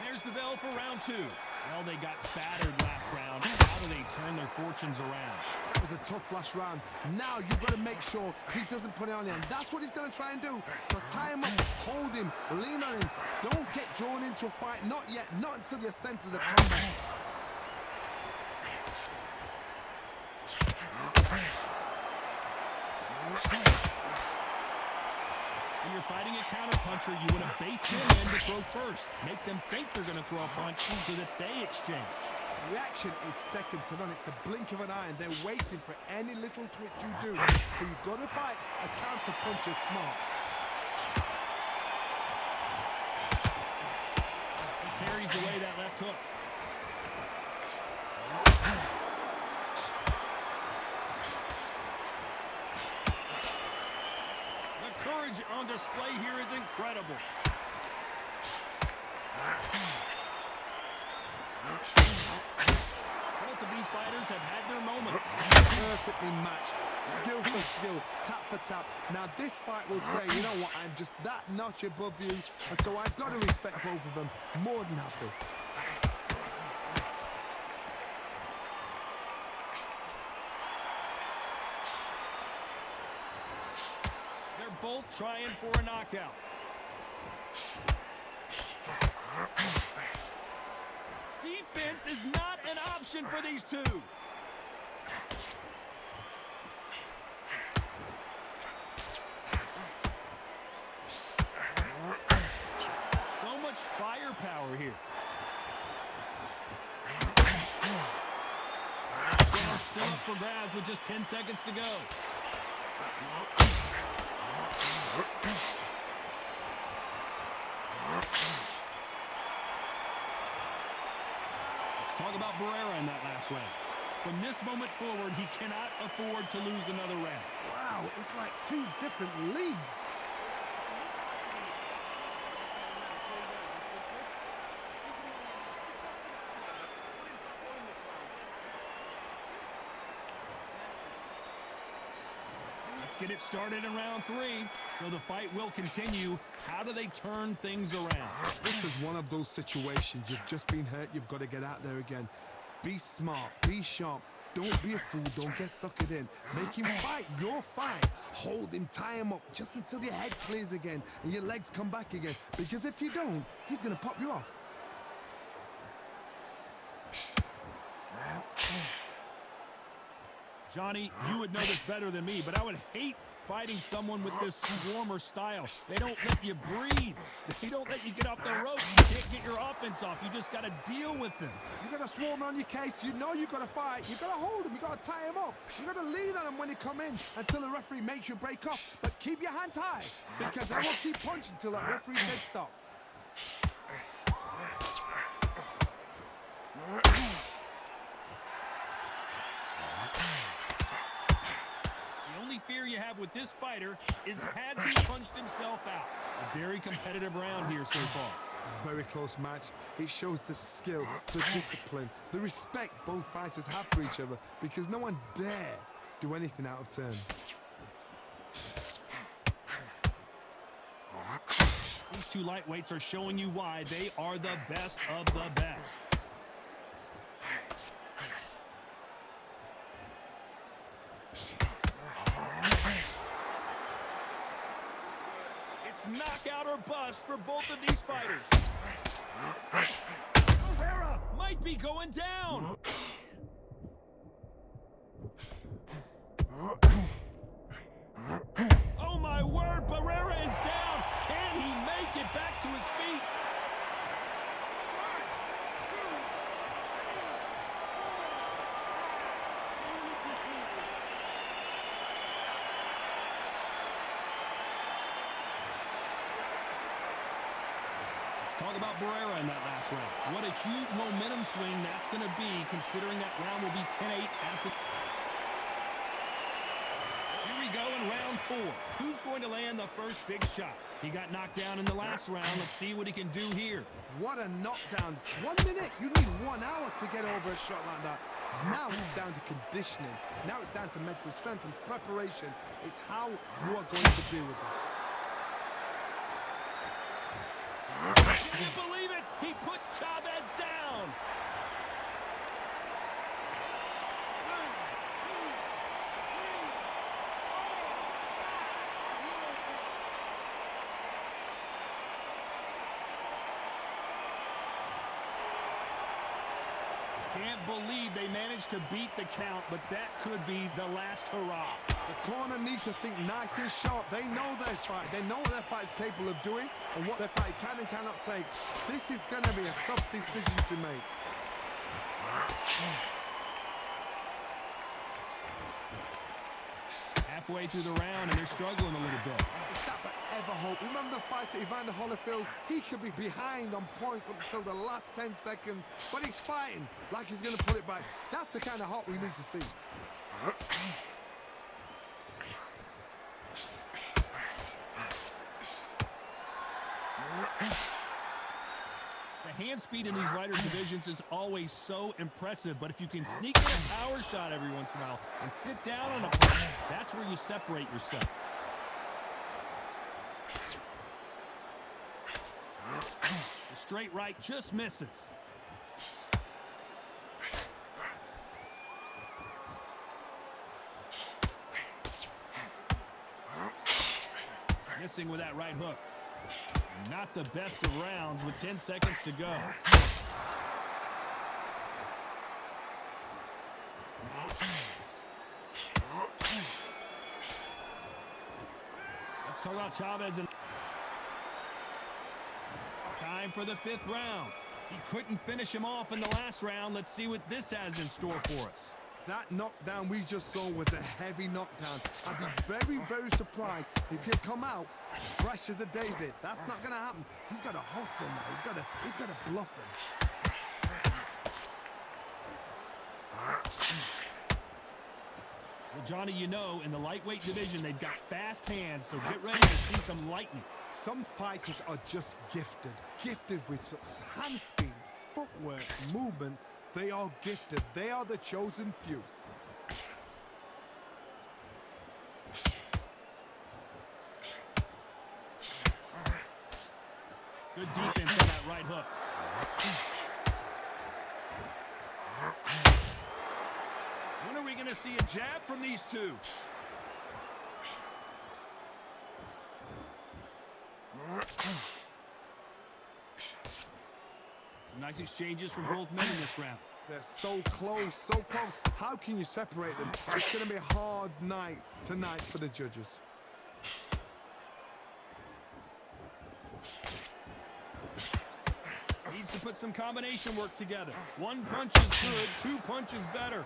There's the bell for round two. Well, they got battered last round. How do they turn their fortunes around? That was a tough last round. Now you've got to make sure he doesn't put it on you. And that's what he's going to try and do. So tie him up, hold him, lean on him. Don't get drawn into a fight. Not yet. Not until your senses have come back. When you're fighting a counterpuncher, you want to bait them in to throw first. Make them think they're going to throw a punch so that they exchange. Reaction is second to none. It's the blink of an eye, and they're waiting for any little twitch you do. So you've got to fight a counterpuncher smart. He carries away that left hook. The courage on display here is incredible. Both of these fighters have had their moments. Perfectly matched, skill for skill, tap for tap. Now this fight will say, you know what, I'm just that notch above you, and so I've got to respect both of them more than happy. They're both trying for a knockout. Defense is not an option for these two. So much firepower here. Round still up for grabs with just 10 seconds to go. Let's talk about Barrera in that last round. From this moment forward, he cannot afford to lose another round. Wow, it's like two different leagues. Let's get it started in round three. So the fight will continue. How do they turn things around? This is one of those situations. You've just been hurt. You've got to get out there again. Be smart. Be sharp. Don't be a fool. Don't get suckered in. Make him fight your fight. Hold him. Tie him up just until your head clears again and your legs come back again. Because if you don't, he's going to pop you off. Johnny, you would know this better than me, but I would hate fighting someone with this swarmer style. They don't let you breathe. They don't let you get off the ropes. You can't get your offense off. You just got to deal with them. You got to swarm on your case. You know you got to fight. You got to hold him. You got to tie him up. You got to lean on him when he come in until the referee makes you break off. But keep your hands high because they will keep punching until that referee said stop. The only fear you have with this fighter is has he punched himself out? A very competitive round here so far. Very close match. It shows the skill, the discipline, the respect both fighters have for each other because no one dare do anything out of turn. These two lightweights are showing you why they are the best of the best. It's knockout or bust for both of these fighters. Barrera might be going down. Oh my word, Barrera is down. Can he make it back to his feet? Talk about Barrera in that last round. What a huge momentum swing that's going to be, considering that round will be 10-8 after. Here we go in round four. Who's going to land the first big shot? He got knocked down in the last round. Let's see what he can do here. What a knockdown. 1 minute. You need 1 hour to get over a shot like that. Now it's down to conditioning. Now it's down to mental strength and preparation. It's how you are going to deal with this. I can't believe it! He put Chavez down. Can't believe they managed to beat the count, but that could be the last hurrah. The corner needs to think nice and sharp. They know their fight. They know what their fight is capable of doing and what their fight can and cannot take. This is going to be a tough decision to make. Halfway through the round, and they're struggling a little bit. Is that forever hope? Remember the fight at Evander Holyfield? He could be behind on points up until the last 10 seconds, but he's fighting like he's going to put it back. That's the kind of hope we need to see. The hand speed in these lighter divisions is always so impressive, but if you can sneak in a power shot every once in a while and sit down on a punch, that's where you separate yourself. The straight right just misses. Missing with that right hook. Not the best of rounds with 10 seconds to go. Let's talk about Chavez. And time for the 5th round. He couldn't finish him off in the last round. Let's see what this has in store for us. That knockdown we just saw was a heavy knockdown. I'd be very, very surprised if he'd come out fresh as a daisy. That's not going to happen. He's got to hustle now. He's got to bluff them. Well, Johnny, you know, in the lightweight division, they've got fast hands, so get ready to see some lightning. Some fighters are just gifted. Gifted with such hand speed, footwork, movement. They are gifted. They are the chosen few. Good defense on that right hook. When are we going to see a jab from these two? Some nice exchanges from both men in this round. They're so close, so close. How can you separate them? It's going to be a hard night tonight for the judges. Needs to put some combination work together. One punch is good, 2 punches better.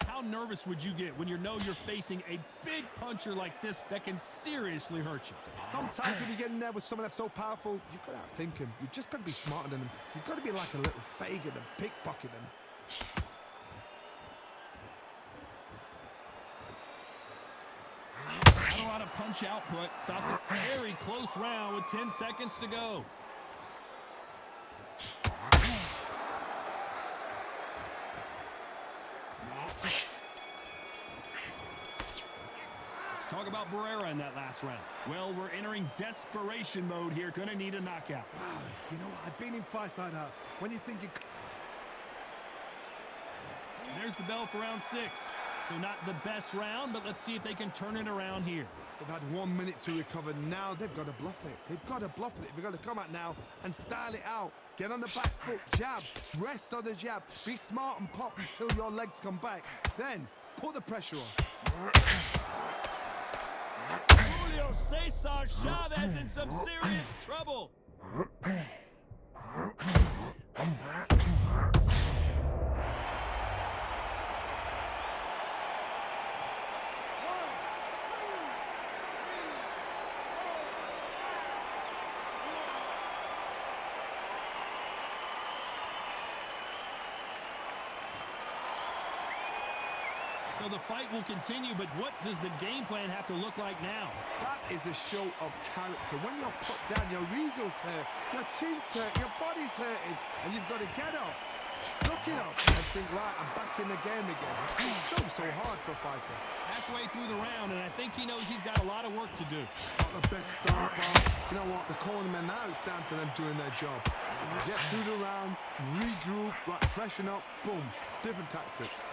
How nervous would you get when you know you're facing a big puncher like this that can seriously hurt you? Sometimes when you get in there with someone that's so powerful, you've got to outthink him. You've just got to be smarter than him. You've got to be like a little Fagin and pickpocket him. Not a lot of punch output. Thought the very close round with 10 seconds to go. Let's talk about Barrera in that last round. Well, we're entering desperation mode here. Gonna need a knockout. Wow, you know what? I've been in fights like that. When you think you... There's the bell for round 6. So not the best round, but let's see if they can turn it around here. They've had 1 minute to recover. Now they've got to bluff it. They've got to bluff it. They've got to come out now and style it out. Get on the back foot, jab, rest on the jab. Be smart and pop until your legs come back. Then put the pressure on. Julio Cesar Chavez in some serious trouble. So the fight will continue, but what does the game plan have to look like now? That is a show of character. When you're put down, your ego's hurt, your chin's hurt, your body's hurting, and you've got to get up, suck it up, and think, right, I'm back in the game again. It's so hard for a fighter. After halfway through the round, and I think he knows he's got a lot of work to do. Not the best start, but you know what? The cornermen now, it's down to them doing their job. Get through the round, regroup, right, freshen up, boom. Different tactics.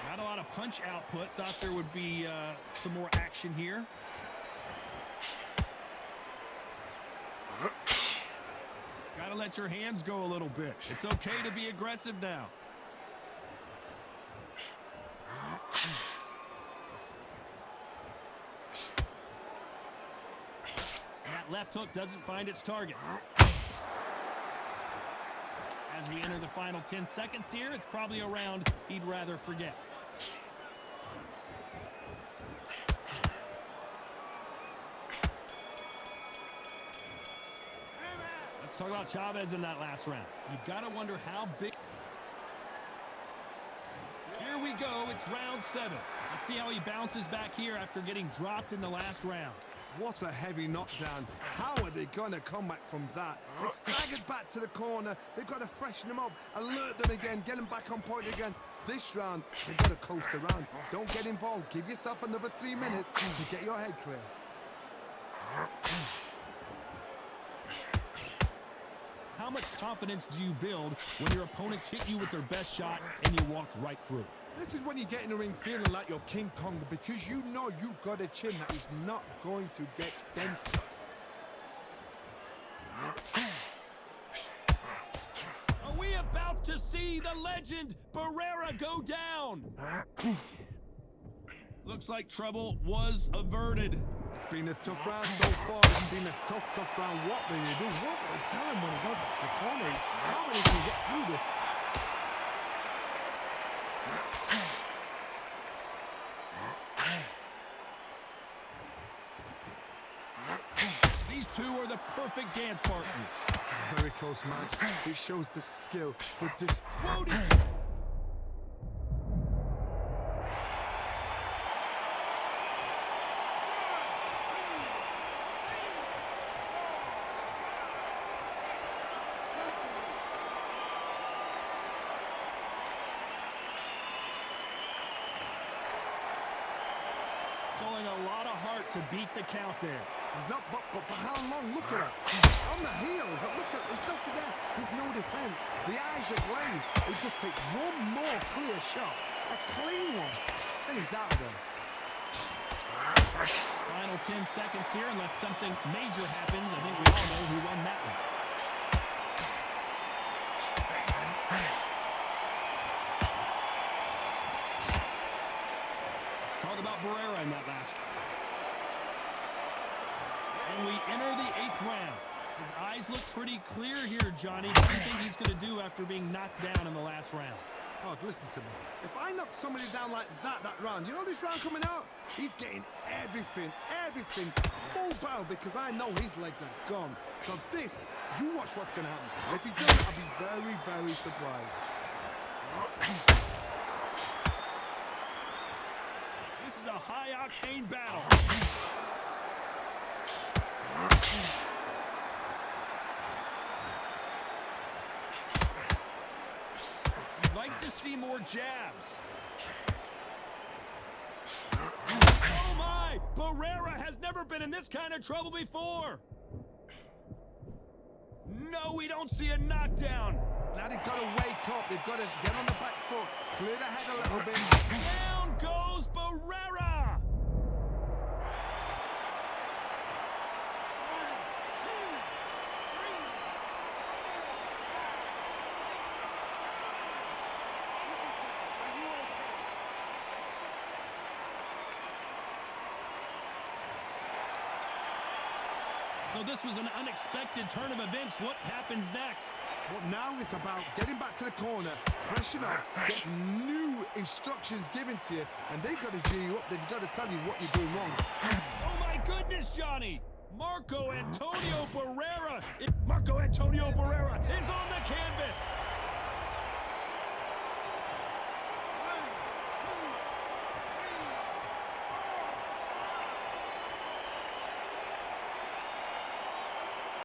Not a lot of punch output. Thought there would be some more action here. Gotta let your hands go a little bit. It's okay to be aggressive now. And that left hook doesn't find its target. As we enter the final 10 seconds here, it's probably a round he'd rather forget. Let's talk about Chavez in that last round. You've got to wonder how big... Here we go. It's round 7. Let's see how he bounces back here after getting dropped in the last round. What a heavy knockdown. How are they going to come back from that? They staggered back to the corner. They've got to freshen them up, alert them again, get them back on point again. This round, they've got to coast around. Don't get involved. Give yourself another 3 minutes to get your head clear. How much confidence do you build when your opponents hit you with their best shot and you walked right through? This is when you get in the ring feeling like you're King Kong, because you know you've got a chin that is not going to get dented. Are we about to see the legend Barrera go down? Looks like trouble was averted. It's been a tough round so far. It's been a tough round. What do you do? What do they tell him when he goes back to the corner? How are they going to get through this? These two are the perfect dance partners. Very close match. It shows the skill, the dis... Whoa, showing a lot of heart to beat the count there. He's up, but for how long? Look at her. On the heels. Look at, there's nothing there. There's no defense. The eyes are glazed. It just takes one more clear shot. A clean one. And he's out of there. Final 10 seconds here, unless something major happens. I think we all know who won that one. Let's talk about Barrera in that last round. And we enter the 8th round. His eyes look pretty clear here, Johnny. What do you think he's going to do after being knocked down in the last round? Todd, listen to me. If I knock somebody down like that round, you know this round coming out? He's getting everything, full barrel, because I know his legs are gone. So this, you watch what's going to happen. If he does, I'll be very, very surprised. This is a high-octane battle. You'd like to see more jabs. Oh my! Barrera has never been in this kind of trouble before. No, we don't see a knockdown. Now they've got to wake up. They've got to get on the back foot, clear the head a little bit. Down goes Barrera. So this was an unexpected turn of events. What happens next? But now it's about getting back to the corner, freshen up, get new instructions given to you, and they've got to G you up. They've got to tell you what you're doing wrong. Oh my goodness, Johnny! Marco Antonio Barrera